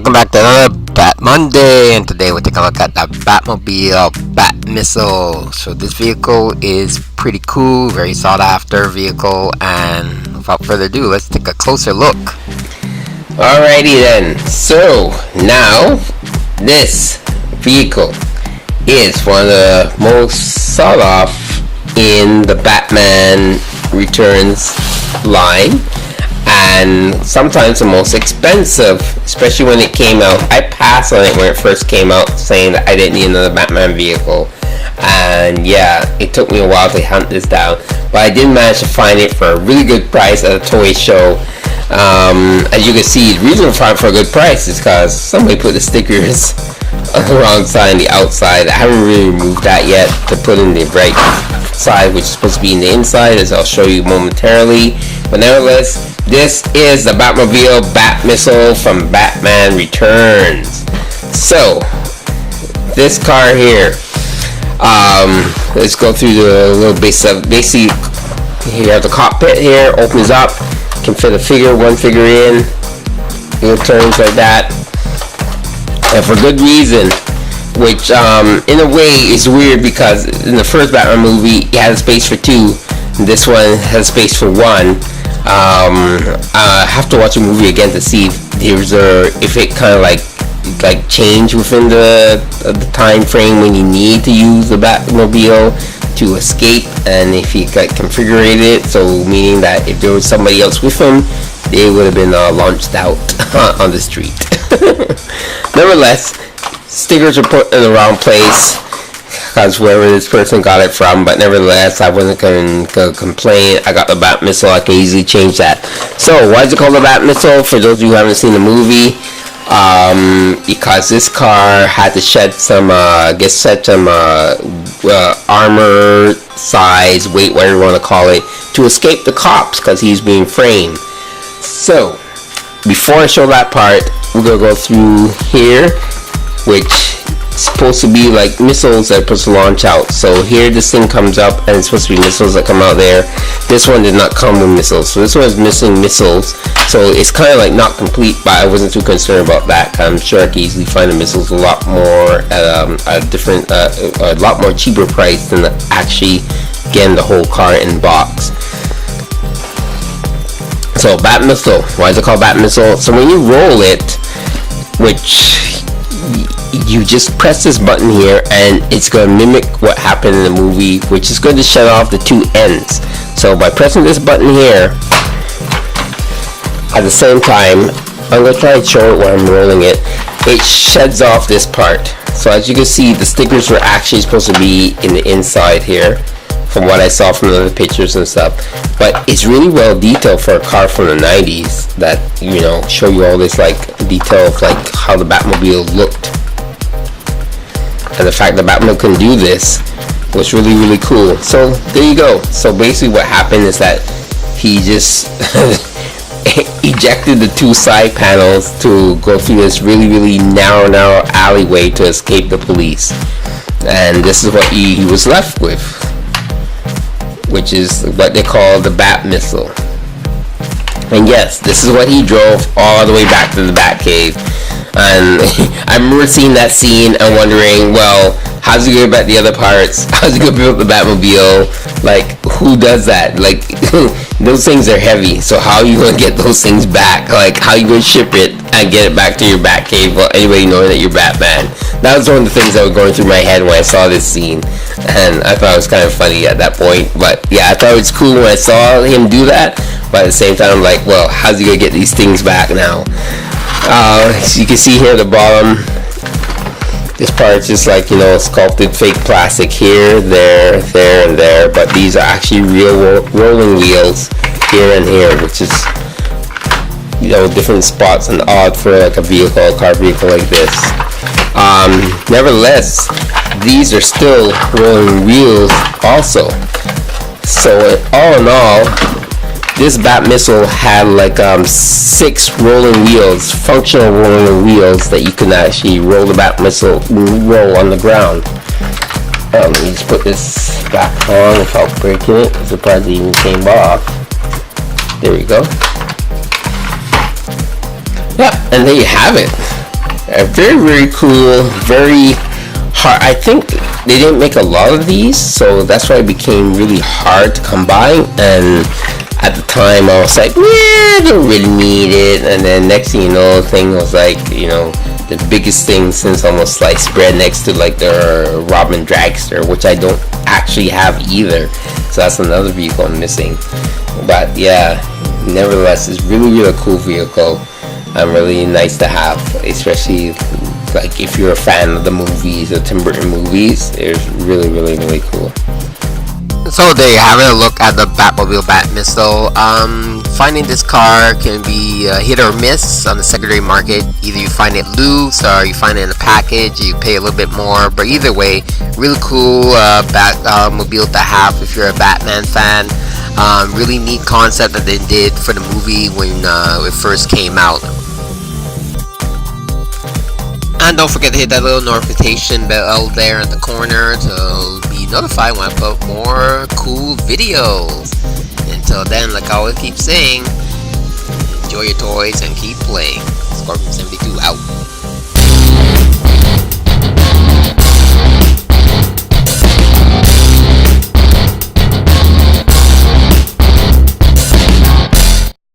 welcome back to another Bat Monday, and today we're taking a look at the Batmobile Bat Missile. So this vehicle is pretty cool, very sought after vehicle, and without further ado, let's take a closer look. Alrighty then, so now this vehicle is one of the most sought off in the Batman Returns line, and sometimes the most expensive, especially when it came out. I passed on it when it first came out, saying that I didn't need another Batman vehicle, and yeah, it took me a while to hunt this down, but I did manage to find it for a really good price at a toy show. As you can see, the reason I found it for a good price is because somebody put the stickers on the wrong side and the outside. I haven't really removed that yet to put in the right side, which is supposed to be in the inside, as I'll show you momentarily. But nevertheless, this is the Batmobile Bat Missile from Batman Returns. So this car here, let's go through the little basic. You have the cockpit here, opens up, can fit one figure in, little turns like that, and for good reason. Which in a way is weird, because in the first Batman movie it had a space for two, and this one has space for one. I have to watch a movie again to see if it kind of like change within the time frame when you need to use the Batmobile to escape, and if you configure it, so meaning that if there was somebody else with them, they would have been launched out on the street. Nevertheless, stickers are put in the wrong place because wherever this person got it from, but nevertheless, I wasn't going to complain. I got the Bat Missile. I can easily change that. So why is it called the Bat Missile? For those of you who haven't seen the movie, because this car had to shed some armor size, weight, whatever you want to call it, to escape the cops because he's being framed. So before I show that part, we're going to go through here, which is supposed to be like missiles that are supposed to launch out. So here this thing comes up, and it's supposed to be missiles that come out there. This one did not come with missiles, so this one is missing missiles. So it's kind of like not complete, but I wasn't too concerned about that. I'm sure I can easily find the missiles a lot more a lot more cheaper price than actually getting the whole car in box. So Bat Missile, why is it called Bat Missile? So when you roll it, which you just press this button here, and it's going to mimic what happened in the movie, which is going to shut off the two ends. So by pressing this button here, at the same time, I'm going to try and show it when I'm rolling it, it sheds off this part. So as you can see, the stickers were actually supposed to be in the inside here, from what I saw from the other pictures and stuff. But it's really well detailed for a car from the 90s that, you know, show you all this like detail of like how the Batmobile looked. And the fact that Batman can do this was really, really cool. So there you go. So basically what happened is that he just ejected the two side panels to go through this really, really narrow alleyway to escape the police. And this is what he was left with, which is what they call the Bat Missile. And yes, this is what he drove all the way back to the Batcave. And I remember seeing that scene and wondering, well, how's he going to get back the other parts? How's he going to build the Batmobile? Like, who does that? Like, those things are heavy, so how are you going to get those things back? Like, how are you going to ship it and get it back to your Batcave? Well, anybody knowing that you're Batman? That was one of the things that were going through my head when I saw this scene, and I thought it was kind of funny at that point. But yeah, I thought it was cool when I saw him do that, but at the same time, I'm like, well, how's he going to get these things back now? So you can see here at the bottom, this part is just like, you know, sculpted fake plastic here, there, and there, but these are actually real rolling wheels here and here, which is, you know, different spots and odd for like a car vehicle like this. Nevertheless, these are still rolling wheels also. So all in all, this Bat Missile had like 6 rolling wheels, functional rolling wheels that you can actually roll the Bat Missile, roll on the ground. Let me just put this back on without breaking it. I'm surprised it even came off. There we go. Yeah, and there you have it. Very, very cool. Very hard. I think they didn't make a lot of these, so that's why it became really hard to come by. And at the time, I was like, yeah, I don't really need it. And then next thing you know, the thing was like, the biggest thing since almost sliced bread next to like the Robin Dragster, which I don't actually have either. So that's another vehicle I'm missing. But yeah, nevertheless, it's really, really cool vehicle. Really nice to have, especially like if you're a fan of the movies, the Tim Burton movies. It's really, really, really cool. So there you have it, a look at the Batmobile Bat Missile. Finding this car can be hit or miss on the secondary market. Either you find it loose or you find it in a package, you pay a little bit more, but either way, really cool Batmobile to have if you're a Batman fan. Really neat concept that they did for the movie when it first came out. And don't forget to hit that little notification bell there in the corner to be notified when I put more cool videos. Until then, like I always keep saying, enjoy your toys and keep playing. Scorpion72 out.